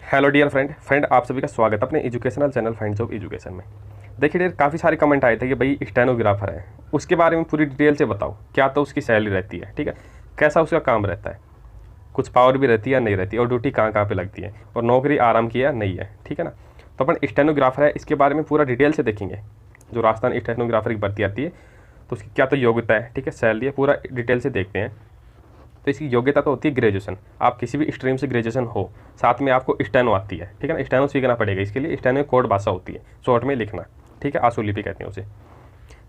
Hello dear friend आप सभी का स्वागत है अपने educational channel find job education में। देखिए डियर, काफ़ी सारे कमेंट आए थे कि भाई स्टेनोग्राफर है, उसके बारे में पूरी डिटेल से बताओ। क्या तो उसकी सैलरी रहती है, ठीक है, कैसा उसका काम रहता है, कुछ पावर भी रहती है या नहीं रहती है, और ड्यूटी कहाँ कहाँ पे लगती है, और नौकरी आराम की या नहीं है, ठीक है ना। तो अपन स्टेनोग्राफर है, इसके बारे में पूरा डिटेल से देखेंगे। जो राजस्थान स्टेनोग्राफर की भर्ती आती है तो उसकी क्या तो योग्यता है, ठीक है, सैलरी है, पूरा डिटेल से देखते हैं। तो इसकी योग्यता तो होती है ग्रेजुएशन, आप किसी भी स्ट्रीम से ग्रेजुएशन हो, साथ में आपको स्टेनो आती है, ठीक है ना। स्टेनो सीखना पड़ेगा, इसके लिए स्टेनो कोड भाषा होती है, शॉर्ट में लिखना, ठीक है, आशुलिपि कहते हैं उसे।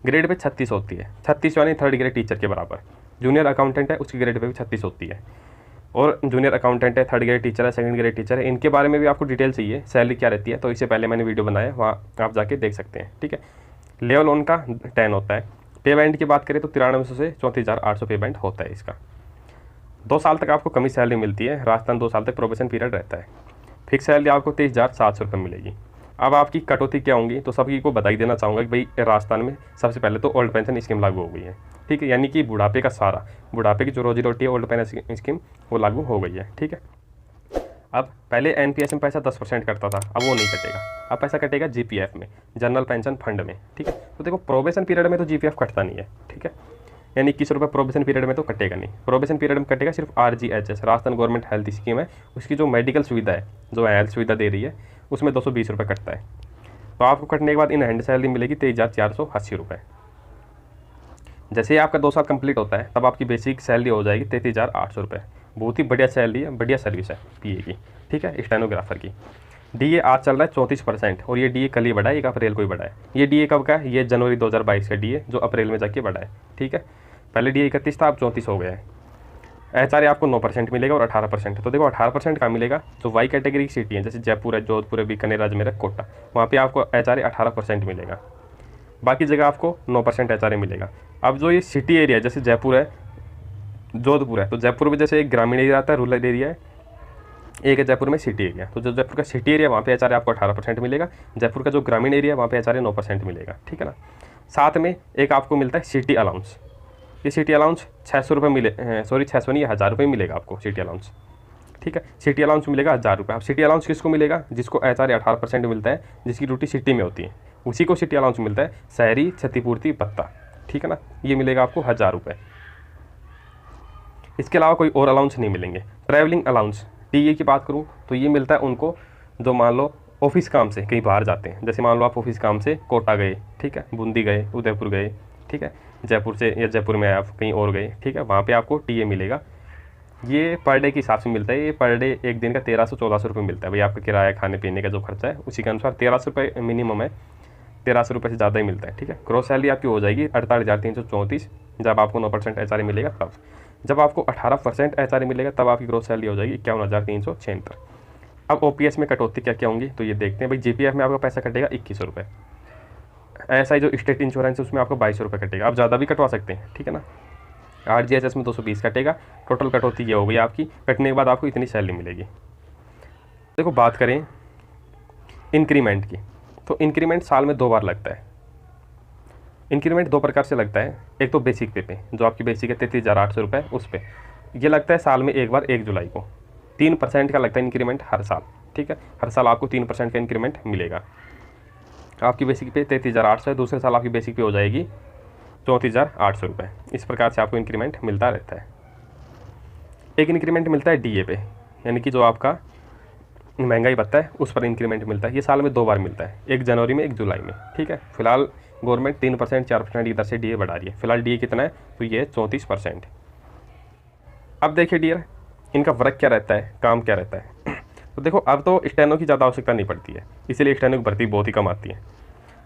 ग्रेड पे 36 होती है, 36 यानी थर्ड ग्रेड टीचर के बराबर। जूनियर अकाउंटेंट है, उसकी ग्रेड पे भी 36 होती है। और जूनियर अकाउंटेंट है, थर्ड ग्रेड टीचर है, सेकंड ग्रेड टीचर है, इनके बारे में भी आपको डिटेल चाहिए, सैलरी क्या रहती है, तो इससे पहले मैंने वीडियो बनाया, वहाँ आप जाके देख सकते हैं, ठीक है। लेवल उनका 10 होता है। पे बैंड की बात करें तो 9300 से 34,800 पे बैंड होता है इसका। 2 साल तक आपको कमी सैलरी मिलती है, राजस्थान 2 साल तक प्रोबेशन पीरियड रहता है। फिक्स सैलरी आपको 23,700 रुपये मिलेगी। अब आपकी कटौती क्या होंगी, तो सभी को बधाई देना चाहूँगा कि भाई राजस्थान में सबसे पहले तो ओल्ड पेंशन स्कीम लागू हो गई है, ठीक है, यानी कि बुढ़ापे का सारा, बुढ़ापे की जो रोजी रोटी है, ओल्ड पेंशन स्कीम वो लागू हो गई है, ठीक है। अब पहले एनपीएस में पैसा 10% कटता था, अब वो नहीं कटेगा, अब पैसा कटेगा जीपीएफ में, जनरल पेंशन फंड में, ठीक है। तो देखो प्रोबेशन पीरियड में तो जीपीएफ कटता नहीं है, ठीक है, यानी 21 रुपये प्रोबेशन पीरियड में तो कटेगा नहीं। प्रोबेशन पीरियड में कटेगा सिर्फ RGHS, Rajasthan government health scheme है, उसकी जो मेडिकल सुविधा है, जो हेल्थ सुविधा दे रही है, उसमें 220 रुपये कटता है। तो आपको कटने के बाद इन हैंड सैलरी मिलेगी 23,480 रुपये। जैसे ही आपका 2 साल कंप्लीट होता है तब आपकी बेसिक सैलरी हो जाएगी 33,800 रुपये। बहुत ही बढ़िया सैलरी है, बढ़िया सर्विस है पीए की, ठीक है, स्टेनोग्राफर की। डीए आज चल रहा है 34%, और ये डीए कल ही बढ़ा है, 1 अप्रैल को ही बढ़ा है। ये डीए कब का है, ये जनवरी 2022 का डीए, जो अप्रैल में जाके बढ़ा है, ठीक है। पहले डीए 31 था, अब 34 हो गया है। एचआरए आपको 9% मिलेगा और 18%। तो देखो 18% कहाँ मिलेगा, जो वाई कैटेगरी की सिटी है, जैसे जयपुर है, जोधपुर है, बीकानेर, अजमेर है, कोटा, वहाँ पे आपको एचआरए 18% मिलेगा। बाकी जगह आपको 9% एचआरए मिलेगा। अब जो ये सिटी एरिया है, जैसे जयपुर है, जोधपुर है, तो जयपुर में जैसे एक ग्रामीण एरिया आता है, रूरल एरिया है, एक है जयपुर में सिटी एरिया। तो जो जयपुर का सिटी एरिया वहाँ पे एचआरए आपको 18% मिलेगा, जयपुर का जो ग्रामीण एरिया है वहाँ पे एचआरए 9% मिलेगा, ठीक है ना। साथ में एक आपको मिलता है सिटी अलाउंस। ये सिटी अलाउंस 600 रुपये मिले, सॉरी 600 नहीं, 1000 रुपये मिलेगा आपको सिटी अलाउंस, ठीक है। सिटी अलाउंस मिलेगा 1000 रुपये। अब सिटी अलाउंस किसको मिलेगा, जिसको एचआरए 18% मिलता है, जिसकी ड्यूटी सिटी में होती है, उसी को सिटी अलाउंस मिलता है, शहरी क्षतिपूर्ति भत्ता, ठीक है ना। ये मिलेगा आपको 1000 रुपये। इसके अलावा कोई और अलाउंस नहीं मिलेंगे। ट्रैवलिंग अलाउंस टीए की बात करूँ तो ये मिलता है उनको जो मान लो ऑफिस काम से कहीं बाहर जाते हैं, जैसे मान लो आप ऑफिस काम से कोटा गए, ठीक है, बूंदी गए, उदयपुर गए, ठीक है, जयपुर से या जयपुर में आप कहीं और गए, ठीक है, वहाँ पे आपको टीए मिलेगा। ये पर डे के हिसाब से मिलता है, ये पर डे एक दिन का 1300-1400 रुपये मिलता है। भाई आपका किराया, खाने पीने का जो खर्चा है उसी के अनुसार 1300 रुपये मिनिमम है, 1300 रुपये से ज़्यादा ही मिलता है, ठीक है। ग्रॉस सैलरी आपकी हो जाएगी 48,334, जब आपको 9% एचआरए मिलेगा तब। जब आपको 18% एचआरए मिलेगा तब आपकी ग्रोथ सैलरी हो जाएगी 51,376। अब ओपीएस में कटौती क्या क्या होंगी तो ये देखते हैं। भाई जीपीएफ में आपका पैसा कटेगा 2100 रुपये। एसआई जो स्टेट इंश्योरेंस है उसमें आपको 2200 रुपये कटेगा, आप ज़्यादा भी कटवा सकते हैं, ठीक है ना। आरजीएचएस में 220 कटेगा। टोटल कटौती ये हो गई आपकी, कटने के बाद आपको इतनी सैलरी मिलेगी। देखो बात करें इंक्रीमेंट की, तो इंक्रीमेंट साल में 2 बार लगता है। इंक्रीमेंट 2 प्रकार से लगता है, एक तो बेसिक पे जो आपकी बेसिक है 33,800 रुपये, उस पर ये लगता है साल में एक बार 1 जुलाई को। 3% का लगता है इंक्रीमेंट हर साल, ठीक है, हर साल आपको 3% का इंक्रीमेंट मिलेगा। आपकी बेसिक पे 33,800 है, दूसरे साल आपकी बेसिक पे हो जाएगी 34,800 रुपये। इस प्रकार से आपको इंक्रीमेंट मिलता रहता है। एक इंक्रीमेंट मिलता है डीए पे, यानी कि जो आपका महंगाई भत्ता है उस पर इंक्रीमेंट मिलता है। ये साल में 2 बार मिलता है, 1 जनवरी में, 1 जुलाई में, ठीक है। फिलहाल गवर्नमेंट 3%, 4% इधर से डीए बढ़ा रही है। फिलहाल डीए कितना है तो ये 34%। अब देखिए डियर, इनका वर्क क्या रहता है, काम क्या रहता है। तो देखो अब तो स्टेनो की ज़्यादा आवश्यकता नहीं पड़ती है, इसीलिए स्टेनो की भर्ती बहुत ही कम आती है।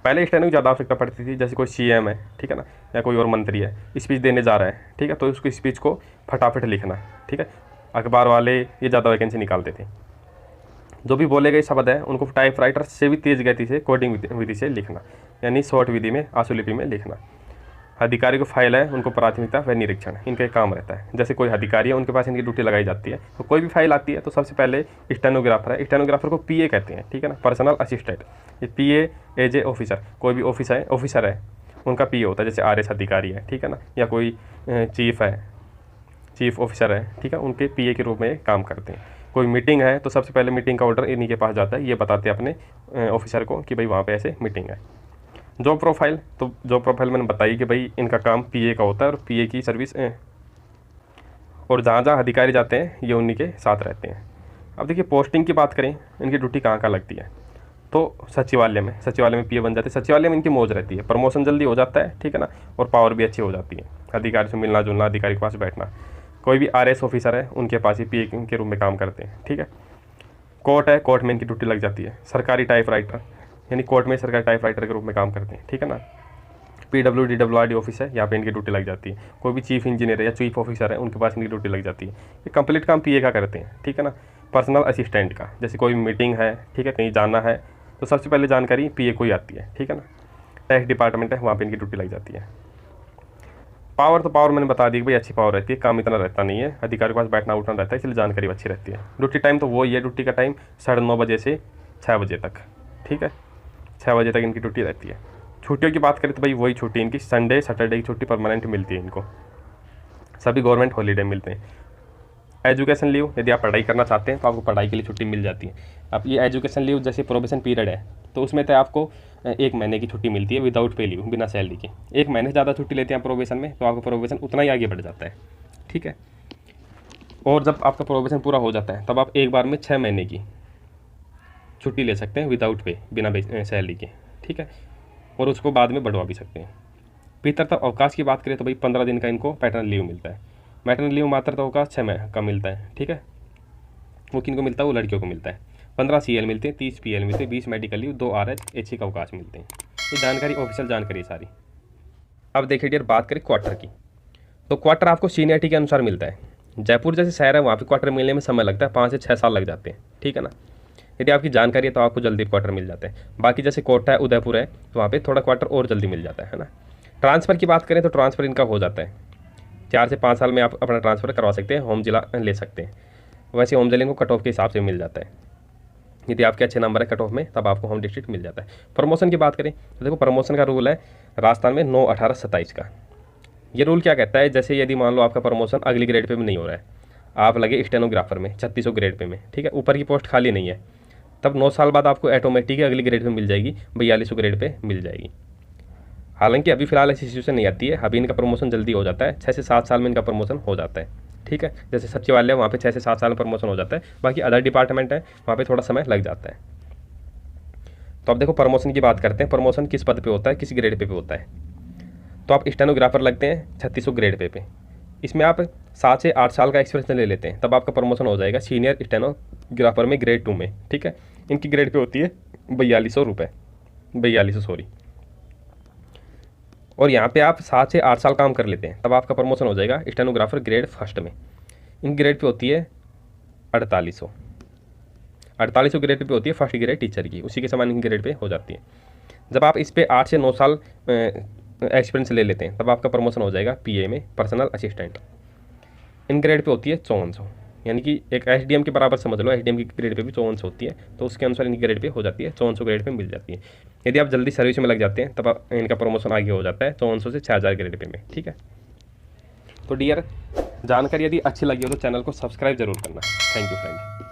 पहले स्टेनो की ज़्यादा आवश्यकता पड़ती थी, जैसे कोई सीएम है, ठीक है ना, या कोई और मंत्री है, स्पीच देने जा रहा है, ठीक है, तो उसको स्पीच को फटाफट लिखना, ठीक है। अखबार वाले ये ज़्यादा वैकेंसी निकालते थे। जो भी बोले गए शब्द है उनको टाइपराइटर से भी तेज गति से कोडिंग विधि से लिखना, यानी शॉर्ट विधि में, आशुलिपि में लिखना। अधिकारी को फाइल है उनको प्राथमिकता व निरीक्षण इनका काम रहता है। जैसे कोई अधिकारी है उनके पास इनकी ड्यूटी लगाई जाती है, तो कोई भी फाइल आती है तो सबसे पहले स्टेनोग्राफर है, स्टेनोग्राफर को पीए कहते हैं, ठीक है ना, पर्सनल असिस्टेंट। ये पीए एज ए ऑफिसर, कोई भी ऑफिसर है उनका पीए होता है, जैसे आरएस अधिकारी है, ठीक है ना, या कोई चीफ ऑफिसर है, ठीक है, उनके पीए के रूप में काम करते हैं। कोई मीटिंग है तो सबसे पहले मीटिंग का ऑर्डर इन्हीं के पास जाता है, ये बताते हैं अपने ऑफिसर को कि भाई वहाँ पे ऐसे मीटिंग है। जॉब प्रोफाइल, तो जॉब प्रोफाइल मैंने बताई कि भाई इनका काम पीए का होता है और पीए की सर्विस और जहाँ जहाँ अधिकारी जाते हैं ये उन्हीं के साथ रहते हैं। अब देखिए पोस्टिंग की बात करें, इनकी ड्यूटी कहाँ कहाँ लगती है, तो सचिवालय में पीए बन जाते हैं। सचिवालय में इनकी मौज रहती है, प्रमोशन जल्दी हो जाता है, ठीक है ना, और पावर भी अच्छी हो जाती है। अधिकारी से मिलना जुलना, अधिकारी के पास बैठना, कोई भी आरएस ऑफिसर है उनके पास ही पीए के रूप में काम करते हैं, ठीक है। कोर्ट है, कोर्ट में इनकी ड्यूटी लग जाती है। सरकारी टाइपराइटर, यानी कोर्ट में सरकारी टाइपराइटर के रूप में काम करते हैं, ठीक है ना। PWD ऑफिस है, यहाँ पे इनकी ड्यूटी लग जाती है। कोई भी चीफ इंजीनियर है या चीफ ऑफिसर है उनके पास इनकी ड्यूटी लग जाती है। ये कंप्लीट काम पीए का करते हैं, ठीक है ना। पर्सनल असिस्टेंट का, जैसे कोई मीटिंग है, ठीक है, कहीं जाना है तो सबसे पहले जानकारी पीए को ही आती है, ठीक है ना। टैक्स डिपार्टमेंट है, वहाँ पे इनकी ड्यूटी लग जाती है। पावर, तो पावर मैंने बता दी कि भाई अच्छी पावर रहती है, काम इतना रहता नहीं है, अधिकारी के पास बैठना उठना रहता है, इसलिए जानकारी अच्छी रहती है। ड्यूटी टाइम तो वही है, ड्यूटी का टाइम 9:30 बजे से 6 बजे तक, ठीक है, 6 बजे तक इनकी ड्यूटी रहती है। छुट्टियों की बात करें तो भाई वही छुट्टी इनकी संडे सैटरडे की छुट्टी परमानेंट मिलती है इनको, सभी गवर्नमेंट हॉलीडे मिलते हैं। एजुकेशन लीव, यदि आप पढ़ाई करना चाहते हैं तो आपको पढ़ाई के लिए छुट्टी मिल जाती है। अब ये एजुकेशन लीव जैसे प्रोबेशन पीरियड है तो उसमें तो आपको 1 महीने की छुट्टी मिलती है विदाउट पे लीव, बिना सैलरी के। 1 महीने से ज़्यादा छुट्टी लेते हैं आप प्रोबेशन में तो आपका प्रोबेशन उतना ही आगे बढ़ जाता है, ठीक है। और जब आपका प्रोबेशन पूरा हो जाता है तब आप एक बार में 6 महीने की छुट्टी ले सकते हैं विदाउट पे, बिना सैलरी के, ठीक है। और उसको बाद में बढ़वा भी सकते हैं। पितृत्व अवकाश की बात करें तो भाई 15 दिन का इनको पैटर्न लीव मिलता है। मैटरनल लीव मातृत्व अवकाश 6 महीने का मिलता है, ठीक है। वो किन को मिलता है, वो लड़कियों को मिलता है। 15 CL मिलते हैं, 30 PL मिलते हैं, 20 मेडिकल लीव, 2 RH का अवकाश मिलते हैं। ये जानकारी ऑफिशियल जानकारी है सारी। अब देखिए डियर, बात करें क्वार्टर की, तो क्वार्टर आपको सीनियरिटी के अनुसार मिलता है। जयपुर जैसे शहर है वहाँ पे क्वार्टर मिलने में समय लगता है, 5 से 6 साल लग जाते हैं, ठीक है ना। यदि आपकी जानकारी है तो आपको जल्दी क्वार्टर मिल जाते हैं। बाकी जैसे कोटा है, उदयपुर है, तो वहाँ पे थोड़ा क्वार्टर और जल्दी मिल जाता है ना। ट्रांसफ़र की बात करें तो ट्रांसफ़र इनका हो जाता है, 4 से 5 साल में आप अपना ट्रांसफ़र करवा सकते हैं, होम जिला ले सकते हैं। वैसे होम जिले को कट ऑफ के हिसाब से मिल जाता है, यदि आपके अच्छे नंबर है कट ऑफ में तब आपको होम डिस्ट्रिक्ट मिल जाता है। प्रमोशन की बात करें तो देखो प्रमोशन का रूल है राजस्थान में 9/18/27 का। ये रूल क्या कहता है, जैसे यदि मान लो आपका प्रमोशन अगली ग्रेड पे भी नहीं हो रहा है, आप लगे स्टेनोग्राफर में 3600 ग्रेड पे में, ठीक है, ऊपर की पोस्ट खाली नहीं है, तब 9 साल बाद आपको ऑटोमेटिक अगली ग्रेड पे मिल जाएगी, 4200 ग्रेड पे मिल जाएगी। हालांकि अभी फिलहाल ऐसी सिचुएशन नहीं आती है, अभी इनका प्रमोशन जल्दी हो जाता है, 6 से 7 साल में इनका प्रमोशन हो जाता है, ठीक है। जैसे सचिवालय वहाँ पे 6 से 7 साल में प्रमोशन हो जाता है, बाकी अदर डिपार्टमेंट है वहाँ पे थोड़ा समय लग जाता है। तो अब देखो प्रमोशन की बात करते हैं, प्रमोशन किस पद पे होता है, किस ग्रेड पे होता है। तो आप स्टेनोग्राफर लगते हैं 3600 ग्रेड पे, इसमें आप 7 से 8 साल का एक्सपीरियंस ले लेते हैं, तब आपका प्रमोशन हो जाएगा सीनियर स्टेनोग्राफर में ग्रेड 2 में, ठीक है। इनकी ग्रेड पे होती है 4200 रुपये, 4200 सॉरी। और यहाँ पे आप 7 से 8 साल काम कर लेते हैं तब आपका प्रमोशन हो जाएगा स्टेनोग्राफर ग्रेड 1 में। इन ग्रेड पे होती है 4800 ग्रेड पे होती है फर्स्ट ग्रेड टीचर की, उसी के समान इन ग्रेड पे हो जाती है। जब आप इस पे 8 से 9 साल एक्सपीरियंस ले लेते हैं तब आपका प्रमोशन हो जाएगा PA में, personal assistant. In grade pay होती है 5400, यानी कि एक SDM के बराबर समझ लो, SDM की ग्रेड पे भी 5400 होती है, तो उसके अनुसार इनकी ग्रेड पे हो जाती है 5400 ग्रेड पे मिल जाती है। यदि आप जल्दी सर्विस में लग जाते हैं तब इनका प्रमोशन आगे हो जाता है 5400 से 6000 ग्रेड पे में, ठीक है। तो डियर, जानकारी यदि अच्छी लगी हो तो चैनल को सब्सक्राइब जरूर करना। Thank you friend.